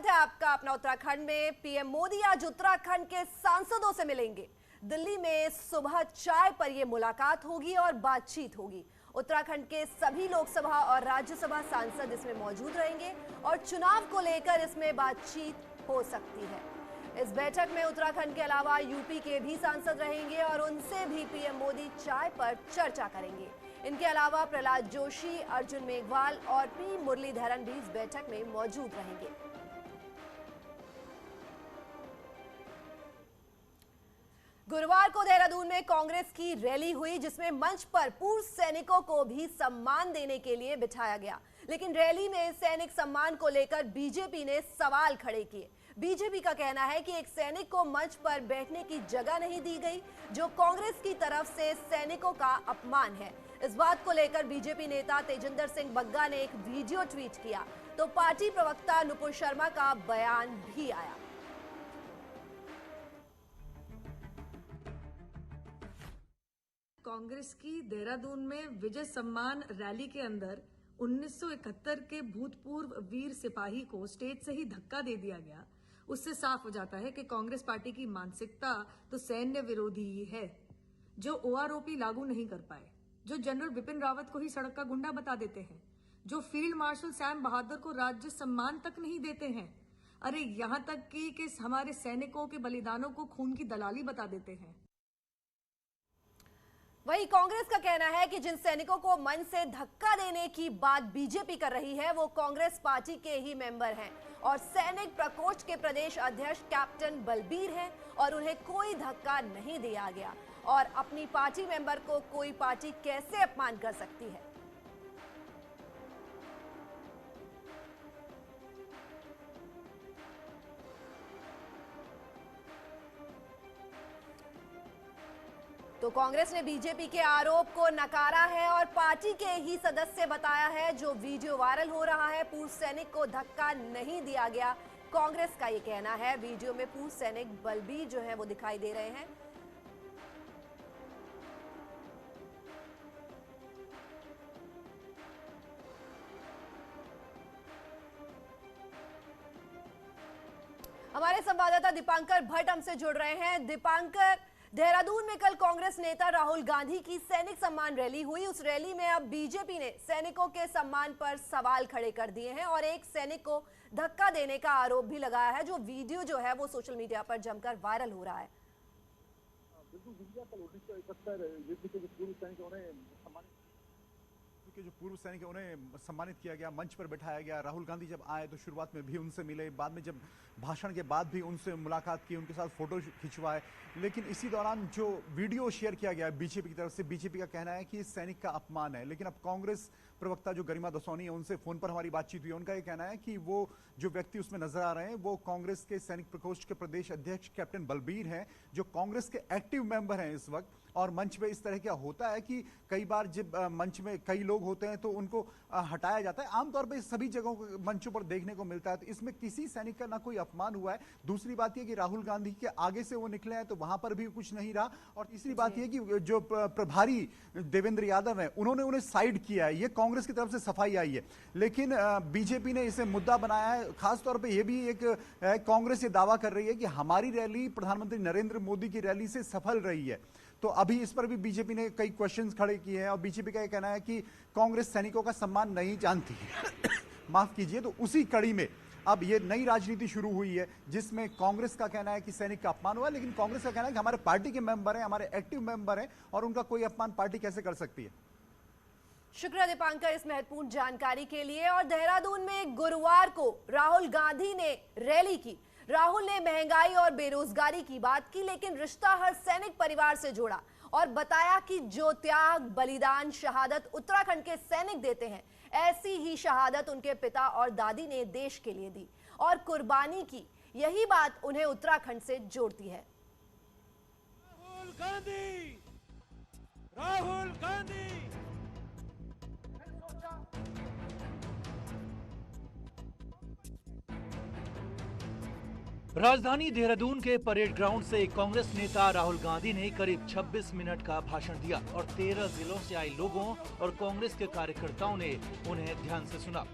स्वागत है आपका अपना उत्तराखंड में। पीएम मोदी आज उत्तराखंड के सांसदों से मिलेंगे। दिल्ली में सुबह चाय पर यह मुलाकात होगी और बातचीत होगी। उत्तराखंड के सभी लोकसभा और राज्यसभा सांसद इसमें मौजूद रहेंगे और चुनाव को लेकर इसमें बातचीत हो सकती है। इस बैठक में उत्तराखंड के अलावा यूपी के भी सांसद रहेंगे और उनसे भी पीएम मोदी चाय पर चर्चा करेंगे। इनके अलावा प्रहलाद जोशी, अर्जुन मेघवाल और पी मुरलीधरन भी इस बैठक में मौजूद रहेंगे। गुरुवार को देहरादून में कांग्रेस की रैली हुई, जिसमें मंच पर पूर्व सैनिकों को भी सम्मान देने के लिए बिठाया गया। लेकिन रैली में सैनिक सम्मान को लेकर बीजेपी ने सवाल खड़े किए। बीजेपी का कहना है कि एक सैनिक को मंच पर बैठने की जगह नहीं दी गई, जो कांग्रेस की तरफ से सैनिकों का अपमान है। इस बात को लेकर बीजेपी नेता तेजिंदर सिंह बग्गा ने एक वीडियो ट्वीट किया, तो पार्टी प्रवक्ता नुपुर शर्मा का बयान भी आया। कांग्रेस की देहरादून में विजय सम्मान रैली के अंदर 1971 के भूतपूर्व वीर सिपाही को स्टेज से ही धक्का दे दिया गया। उससे साफ हो जाता है कि कांग्रेस पार्टी की मानसिकता तो सैन्य विरोधी ही है, जो ओआरओपी लागू नहीं कर पाए, जो जनरल बिपिन रावत को ही सड़क का गुंडा बता देते हैं, जो फील्ड मार्शल सैम बहादुर को राज्य सम्मान तक नहीं देते हैं, अरे यहां तक कि हमारे सैनिकों के बलिदानों को खून की दलाली बता देते हैं। वहीं कांग्रेस का कहना है कि जिन सैनिकों को मंच से धक्का देने की बात बीजेपी कर रही है, वो कांग्रेस पार्टी के ही मेंबर हैं और सैनिक प्रकोष्ठ के प्रदेश अध्यक्ष कैप्टन बलबीर हैं और उन्हें कोई धक्का नहीं दिया गया। और अपनी पार्टी मेंबर को कोई पार्टी कैसे अपमान कर सकती है? तो कांग्रेस ने बीजेपी के आरोप को नकारा है और पार्टी के ही सदस्य बताया है। जो वीडियो वायरल हो रहा है, पूर्व सैनिक को धक्का नहीं दिया गया, कांग्रेस का ये कहना है। वीडियो में पूर्व सैनिक बलबीर जो है वो दिखाई दे रहे हैं। हमारे संवाददाता दीपांकर भट्ट हमसे जुड़ रहे हैं। दीपांकर, देहरादून में कल कांग्रेस नेता राहुल गांधी की सैनिक सम्मान रैली हुई। उस रैली में अब बीजेपी ने सैनिकों के सम्मान पर सवाल खड़े कर दिए हैं और एक सैनिक को धक्का देने का आरोप भी लगाया है, जो वीडियो जो है वो सोशल मीडिया पर जमकर वायरल हो रहा है। बिल्कुल, 1971 युद्ध के जो पूर्व सैनिक उन्हें सम्मानित किया गया, मंच पर बैठाया गया। राहुल गांधी जब आए तो शुरुआत में भी उनसे मिले, बाद में जब भाषण के बाद भी उनसे मुलाकात की, उनके साथ फोटो खिंचवाए। लेकिन इसी दौरान जो वीडियो शेयर किया गया बीजेपी की तरफ से, बीजेपी का कहना है कि इस सैनिक का अपमान है। लेकिन अब कांग्रेस प्रवक्ता जो गरिमा दसौनी है, उनसे फोन पर हमारी बातचीत हुई, उनका यह कहना है कि वो जो व्यक्ति उसमें नजर आ रहे हैं वो कांग्रेस के सैनिक प्रकोष्ठ के प्रदेश अध्यक्ष कैप्टन बलबीर हैं, जो कांग्रेस के एक्टिव मेंबर हैं इस वक्त। और मंच पे इस तरह क्या होता है कि कई बार जब मंच में कई लोग होते हैं तो उनको हटाया जाता है। आमतौर पे सभी जगहों को मंचों पर देखने को मिलता है, तो इसमें किसी सैनिक का ना कोई अपमान हुआ है। दूसरी बात यह कि राहुल गांधी के आगे से वो निकले हैं तो वहां पर भी कुछ नहीं रहा। और तीसरी बात यह कि जो प्रभारी देवेंद्र यादव हैं, उन्होंने उन्हें साइड किया है। ये कांग्रेस की तरफ से सफाई आई है, लेकिन बीजेपी ने इसे मुद्दा बनाया है। खासतौर पर यह भी एक कांग्रेस ये दावा कर रही है कि हमारी रैली प्रधानमंत्री नरेंद्र मोदी की रैली से सफल रही है। तो अभी इस पर भी बीजेपी ने कई क्वेश्चंस खड़े किए हैं और बीजेपी का यह कहना है कि कांग्रेस सैनिकों का सम्मान नहीं जानती है। माफ कीजिए। तो उसी कड़ी में अब ये नई राजनीति शुरू हुई है, जिसमें कांग्रेस का कहना है कि सैनिक का अपमान हुआ, लेकिन कांग्रेस का कहना है कि हमारे पार्टी के मेंबर हैं, हमारे एक्टिव मेंबर हैं और उनका कोई अपमान पार्टी कैसे कर सकती है। शुक्रिया दीपांकर इस महत्वपूर्ण जानकारी के लिए। और देहरादून में गुरुवार को राहुल गांधी ने रैली की। राहुल ने महंगाई और बेरोजगारी की बात की, लेकिन रिश्ता हर सैनिक परिवार से जोड़ा और बताया कि जो त्याग, बलिदान, शहादत उत्तराखंड के सैनिक देते हैं, ऐसी ही शहादत उनके पिता और दादी ने देश के लिए दी और कुर्बानी की। यही बात उन्हें उत्तराखंड से जोड़ती है। राहुल गांधी, राहुल गांधी। राजधानी देहरादून के परेड ग्राउंड से कांग्रेस नेता राहुल गांधी ने करीब 26 मिनट का भाषण दिया और 13 जिलों से आए लोगों और कांग्रेस के कार्यकर्ताओं ने उन्हें ध्यान से सुना।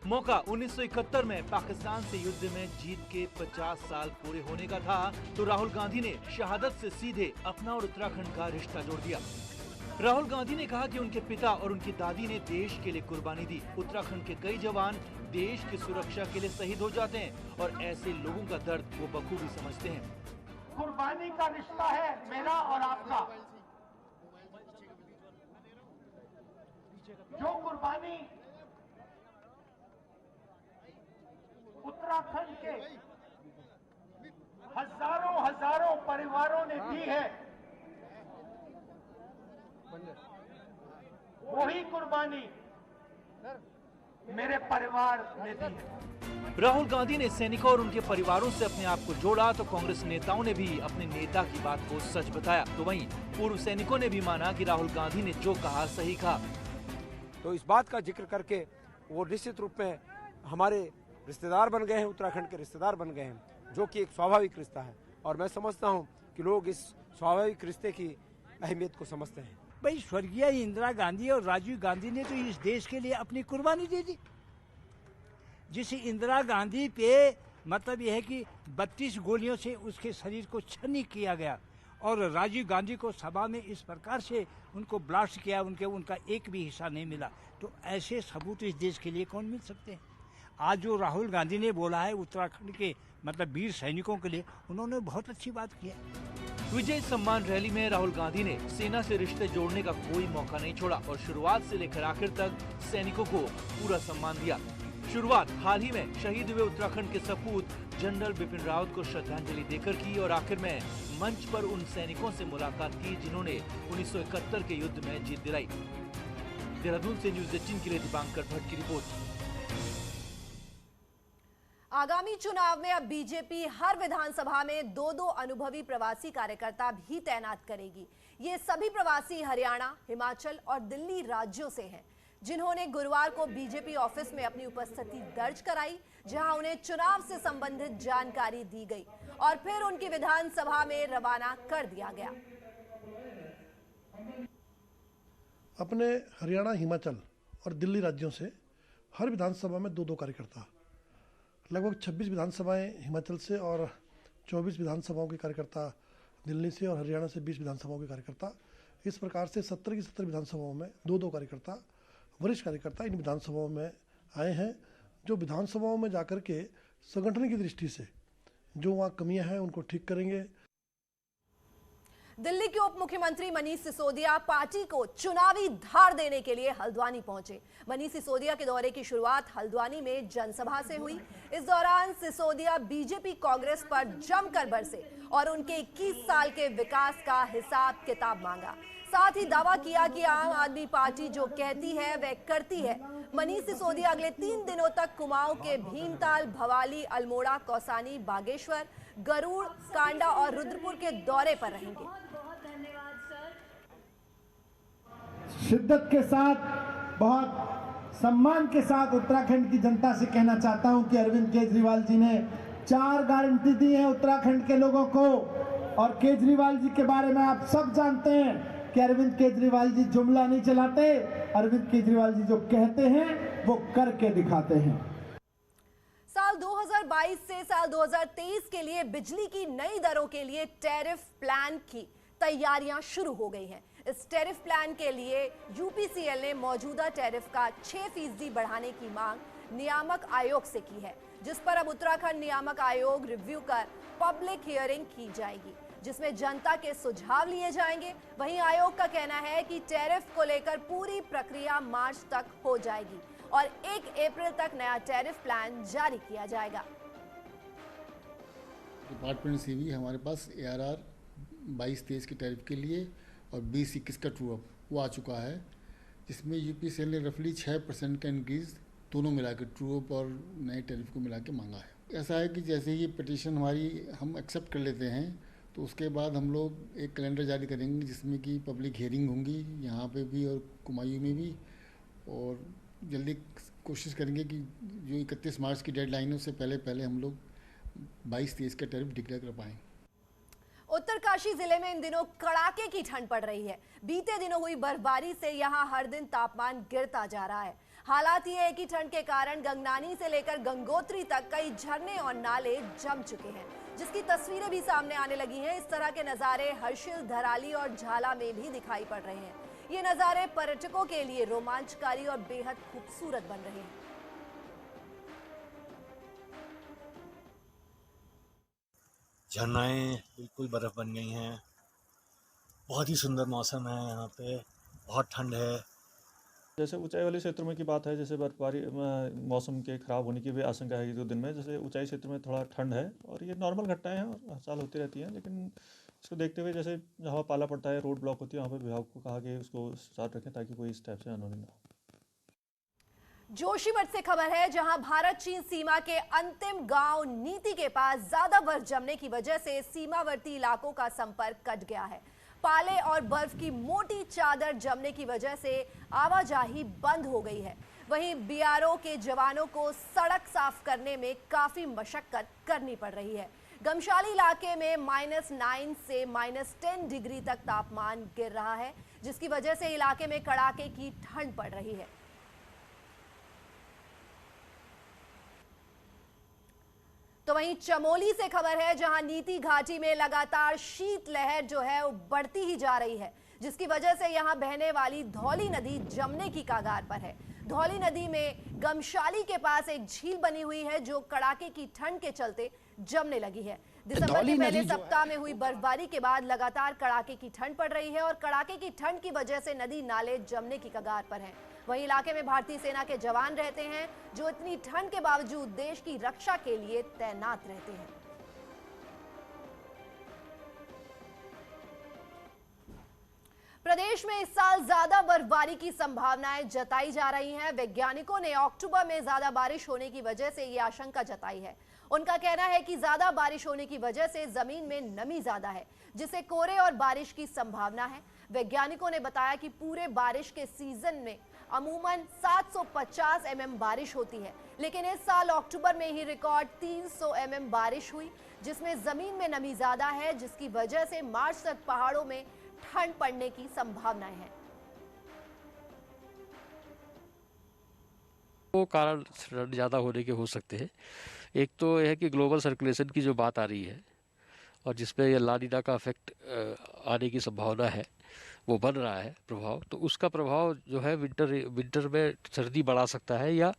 मौका 1971 में पाकिस्तान से युद्ध में जीत के 50 साल पूरे होने का था, तो राहुल गांधी ने शहादत से सीधे अपना और उत्तराखंड का रिश्ता जोड़ दिया। राहुल गांधी ने कहा कि उनके पिता और उनकी दादी ने देश के लिए कुर्बानी दी। उत्तराखंड के कई जवान देश की सुरक्षा के लिए शहीद हो जाते हैं और ऐसे लोगों का दर्द वो बखूबी समझते हैं। कुर्बानी का रिश्ता है मेरा और आपका। जो कुर्बानी उत्तराखंड के हजारों परिवारों ने दी है, वही कुर्बानी मेरे परिवार ने दी है। राहुल गांधी ने सैनिकों और उनके परिवारों से अपने आप को जोड़ा, तो कांग्रेस नेताओं ने भी अपने नेता की बात को सच बताया। तो वहीं पूर्व सैनिकों ने भी माना कि राहुल गांधी ने जो कहा सही कहा। तो इस बात का जिक्र करके वो निश्चित रूप में हमारे रिश्तेदार बन गए हैं, उत्तराखंड के रिश्तेदार बन गए हैं, जो कि एक स्वाभाविक रिश्ता है। और मैं समझता हूं कि लोग इस स्वाभाविक रिश्ते की अहमियत को समझते हैं। भाई स्वर्गीय इंदिरा गांधी और राजीव गांधी ने तो इस देश के लिए अपनी कुर्बानी दे दी। जिस इंदिरा गांधी पे मतलब यह है कि 32 गोलियों से उसके शरीर को छन्नी किया गया और राजीव गांधी को सभा में इस प्रकार से उनको ब्लास्ट किया, उनका एक भी हिस्सा नहीं मिला। तो ऐसे सबूत इस देश के लिए कौन मिल सकते हैं? आज जो राहुल गांधी ने बोला है उत्तराखंड के मतलब वीर सैनिकों के लिए, उन्होंने बहुत अच्छी बात की है। विजय सम्मान रैली में राहुल गांधी ने सेना से रिश्ते जोड़ने का कोई मौका नहीं छोड़ा और शुरुआत से लेकर आखिर तक सैनिकों को पूरा सम्मान दिया। शुरुआत हाल ही में शहीद हुए उत्तराखंड के सपूत जनरल बिपिन रावत को श्रद्धांजलि देकर की और आखिर में मंच पर उन सैनिकों से मुलाकात की जिन्होंने 1971 के युद्ध में जीत दिलाई। देहरादून से न्यूज़ 18 के लिए दीपांकर भट्ट की रिपोर्ट। आगामी चुनाव में अब बीजेपी हर विधानसभा में 2-2 अनुभवी प्रवासी कार्यकर्ता भी तैनात करेगी। ये सभी प्रवासी हरियाणा, हिमाचल और दिल्ली राज्यों से हैं, जिन्होंने गुरुवार को बीजेपी ऑफिस में अपनी उपस्थिति दर्ज कराई, जहां उन्हें चुनाव से संबंधित जानकारी दी गई और फिर उनकी विधानसभा में रवाना कर दिया गया। अपने हरियाणा, हिमाचल और दिल्ली राज्यों से हर विधानसभा में 2-2 कार्यकर्ता, लगभग 26 विधानसभाएं हिमाचल से और 24 विधानसभाओं के कार्यकर्ता दिल्ली से और हरियाणा से 20 विधानसभाओं के कार्यकर्ता, इस प्रकार से 70 की 70 विधानसभाओं में 2-2 कार्यकर्ता, वरिष्ठ कार्यकर्ता इन विधानसभाओं में आए हैं, जो विधानसभाओं में जाकर के संगठन की दृष्टि से जो वहाँ कमियां हैं उनको ठीक करेंगे। दिल्ली के उप मुख्यमंत्री मनीष सिसोदिया पार्टी को चुनावी धार देने के लिए हल्द्वानी पहुंचे। मनीष सिसोदिया के दौरे की शुरुआत हल्द्वानी में जनसभा से हुई। इस दौरान सिसोदिया बीजेपी कांग्रेस पर जमकर बरसे और उनके 21 साल के विकास का हिसाब किताब मांगा। साथ ही दावा किया कि आम आदमी पार्टी जो कहती है वह करती है। मनीष सिसोदिया अगले 3 दिनों तक कुमाऊं के भीमताल, भवाली, अल्मोड़ा, कौसानी, बागेश्वर, गरुड़, कांडा और रुद्रपुर के दौरे पर रहेंगे। शिद्दत के साथ, बहुत सम्मान के साथ उत्तराखंड की जनता से कहना चाहता हूं कि अरविंद केजरीवाल जी ने 4 गारंटी दी है उत्तराखंड के लोगों को। और केजरीवाल जी के बारे में आप सब जानते हैं कि अरविंद केजरीवाल जी जुमला नहीं चलाते, अरविंद केजरीवाल जी जो कहते हैं वो करके दिखाते हैं। साल 2022 से साल 2023 के लिए बिजली की नई दरों के लिए टैरिफ प्लान की तैयारियां शुरू हो गई हैं। इस टैरिफ प्लान के लिए यूपीसीएल ने मौजूदा टैरिफ का 6% बढ़ाने की मांग नियामक आयोग से की है, जिस पर अब उत्तराखंड नियामक आयोग रिव्यू कर पब्लिक हियरिंग की जाएगी, जिसमें जनता के सुझाव लिए जाएंगे। वहीं आयोग का कहना है कि टैरिफ को लेकर पूरी प्रक्रिया मार्च तक हो जाएगी और 1 अप्रैल तक नया टैरिफ प्लान जारी किया जाएगा। डिपार्टमेंट से भी हमारे पास ARR 22-23 के टैरिफ के लिए और 20-21 का ट्रू अप वो आ चुका है, जिसमें यूपीसीएल ने रफली 6% का इंक्रीज दोनों मिला के ट्रू अप और नए टैरिफ को मिला के मांगा है। ऐसा है कि जैसे ये पिटीशन हमारी हम एक्सेप्ट कर लेते हैं तो उसके बाद हम लोग एक कैलेंडर जारी करेंगे जिसमें कि पब्लिक हियरिंग होंगी यहाँ पे भी और कुमायूं में भी, और जल्दी कोशिश करेंगे कि जो 31 मार्च की डेडलाइन है उससे पहले हम लोग 22-23 का टैरिफ डिक्लेयर कर पाएँ। उत्तरकाशी जिले में इन दिनों कड़ाके की ठंड पड़ रही है। बीते दिनों हुई बर्फबारी से यहां हर दिन तापमान गिरता जा रहा है। हालात ये है कि ठंड के कारण गंगनानी से लेकर गंगोत्री तक कई झरने और नाले जम चुके हैं, जिसकी तस्वीरें भी सामने आने लगी हैं। इस तरह के नज़ारे हर्षिल, धराली और झाला में भी दिखाई पड़ रहे हैं। ये नज़ारे पर्यटकों के लिए रोमांचकारी और बेहद खूबसूरत बन रहे हैं। झरनाएँ बिल्कुल बर्फ़ बन गई हैं। बहुत ही सुंदर मौसम है यहाँ पे, बहुत ठंड है। जैसे ऊंचाई वाले क्षेत्रों में की बात है, जैसे बर्फबारी मौसम के खराब होने की भी आशंका है 2 दिन में। जैसे ऊंचाई क्षेत्र में थोड़ा ठंड है और ये नॉर्मल घटनाएं हैं और हर साल होती रहती हैं, लेकिन इसको देखते हुए जैसे जहाँ पाला पड़ता है, रोड ब्लॉक होती है, वहाँ पर विभाग को कहा कि उसको साथ रखें ताकि कोई इस टाइप से अनहोनी ना हो। जोशीमठ से खबर है, जहां भारत चीन सीमा के अंतिम गांव नीति के पास ज्यादा बर्फ जमने की वजह से सीमावर्ती इलाकों का संपर्क कट गया है। पाले और बर्फ की मोटी चादर जमने की वजह से आवाजाही बंद हो गई है। वहीं बीआरओ के जवानों को सड़क साफ करने में काफी मशक्कत करनी पड़ रही है। गमशाली इलाके में -9 से -10 डिग्री तक तापमान गिर रहा है, जिसकी वजह से इलाके में कड़ाके की ठंड पड़ रही है। तो वहीं चमोली से खबर है, जहां नीति घाटी में लगातार शीतलहर जो है वो बढ़ती ही जा रही है, जिसकी वजह से यहां बहने वाली धौली नदी जमने की कगार पर है। धौली नदी में गमशाली के पास एक झील बनी हुई है, जो कड़ाके की ठंड के चलते जमने लगी है। दिसंबर के पहले सप्ताह में हुई बर्फबारी के बाद लगातार कड़ाके की ठंड पड़ रही है और कड़ाके की ठंड की वजह से नदी नाले जमने की कगार पर हैं। वहीं इलाके में भारतीय सेना के जवान रहते हैं, जो इतनी ठंड के बावजूद देश की रक्षा के लिए तैनात रहते हैं। प्रदेश में इस साल ज्यादा बर्फबारी की संभावनाएं जताई जा रही हैं। वैज्ञानिकों ने अक्टूबर में ज्यादा बारिश होने की वजह से ये आशंका जताई है। उनका कहना है कि ज्यादा बारिश होने की वजह से जमीन में नमी ज्यादा है, जिससे कोहरे और बारिश की संभावना है। वैज्ञानिकों ने बताया कि पूरे बारिश के सीजन में अमूमन 750 mm बारिश होती है, लेकिन इस साल अक्टूबर में ही रिकॉर्ड 300 mm बारिश हुई, जिसमें जमीन में नमी ज्यादा है, जिसकी वजह से मार्च तक पहाड़ों में ठंड पड़ने की संभावनाएं हैं। वो कारण ज़्यादा होने के हो सकते हैं। एक तो यह है कि ग्लोबल सर्कुलेशन की जो बात आ रही है और जिसपे ये ला नीना का इफेक्ट आने की संभावना है, वो बन रहा है प्रभाव। तो उसका प्रभाव जो है विंटर में सर्दी बढ़ा सकता है, या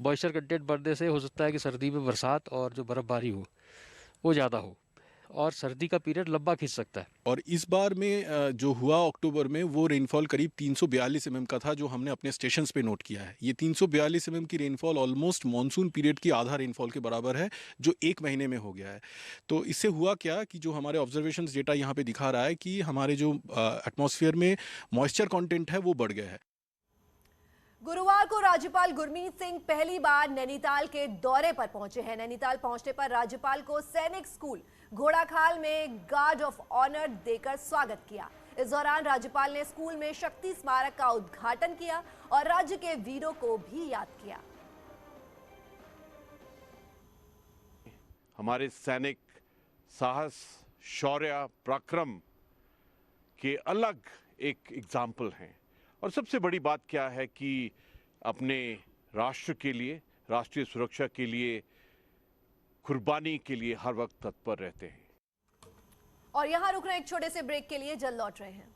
मॉइस्चर कंटेंट बढ़ने से हो सकता है कि सर्दी में बरसात और जो बर्फ़बारी हो वो ज़्यादा हो और सर्दी का पीरियड लंबा खींच सकता है। और इस बार में जो हुआ अक्टूबर में, वो रेनफॉल करीब 342 mm का था, जो हमने अपने स्टेशंस पे नोट किया है। ये 342 mm की रेनफॉल ऑलमोस्ट मानसून पीरियड की आधा रेनफॉल के बराबर है, जो 1 महीने में हो गया है। तो इससे हुआ क्या कि जो हमारे ऑब्जर्वेशंस डेटा यहाँ पे दिखा रहा है कि हमारे जो एटमॉस्फेयर में मॉइस्चर कॉन्टेंट है वो बढ़ गया है। गुरुवार को राज्यपाल गुरमीत सिंह पहली बार नैनीताल के दौरे पर पहुंचे हैं। नैनीताल पहुंचने पर राज्यपाल को सैनिक स्कूल घोड़ाखाल में गार्ड ऑफ ऑनर देकर स्वागत किया। इस दौरान राज्यपाल ने स्कूल में शक्ति स्मारक का उद्घाटन किया और राज्य के वीरों को भी याद किया। हमारे सैनिक साहस, शौर्य, पराक्रम के अलग एक एग्जाम्पल हैं। और सबसे बड़ी बात क्या है कि अपने राष्ट्र के लिए, राष्ट्रीय सुरक्षा के लिए, कुर्बानी के लिए हर वक्त तत्पर रहते हैं। और यहां रुक रहे एक छोटे से ब्रेक के लिए, जल्द लौट रहे हैं।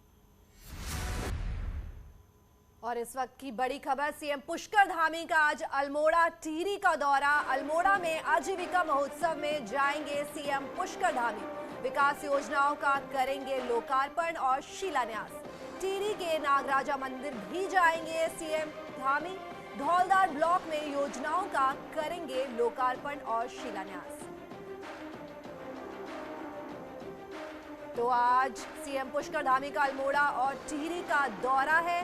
और इस वक्त की बड़ी खबर, सीएम पुष्कर धामी का आज अल्मोड़ा टिहरी का दौरा। अल्मोड़ा में आजीविका महोत्सव में जाएंगे सीएम पुष्कर धामी। विकास योजनाओं का करेंगे लोकार्पण और शिलान्यास। टिहरी के नागराजा मंदिर भी जाएंगे सीएम धामी। धौलदार ब्लॉक में योजनाओं का करेंगे लोकार्पण और शिलान्यास। तो आज सीएम पुष्कर धामी का अल्मोड़ा और टिहरी का दौरा है।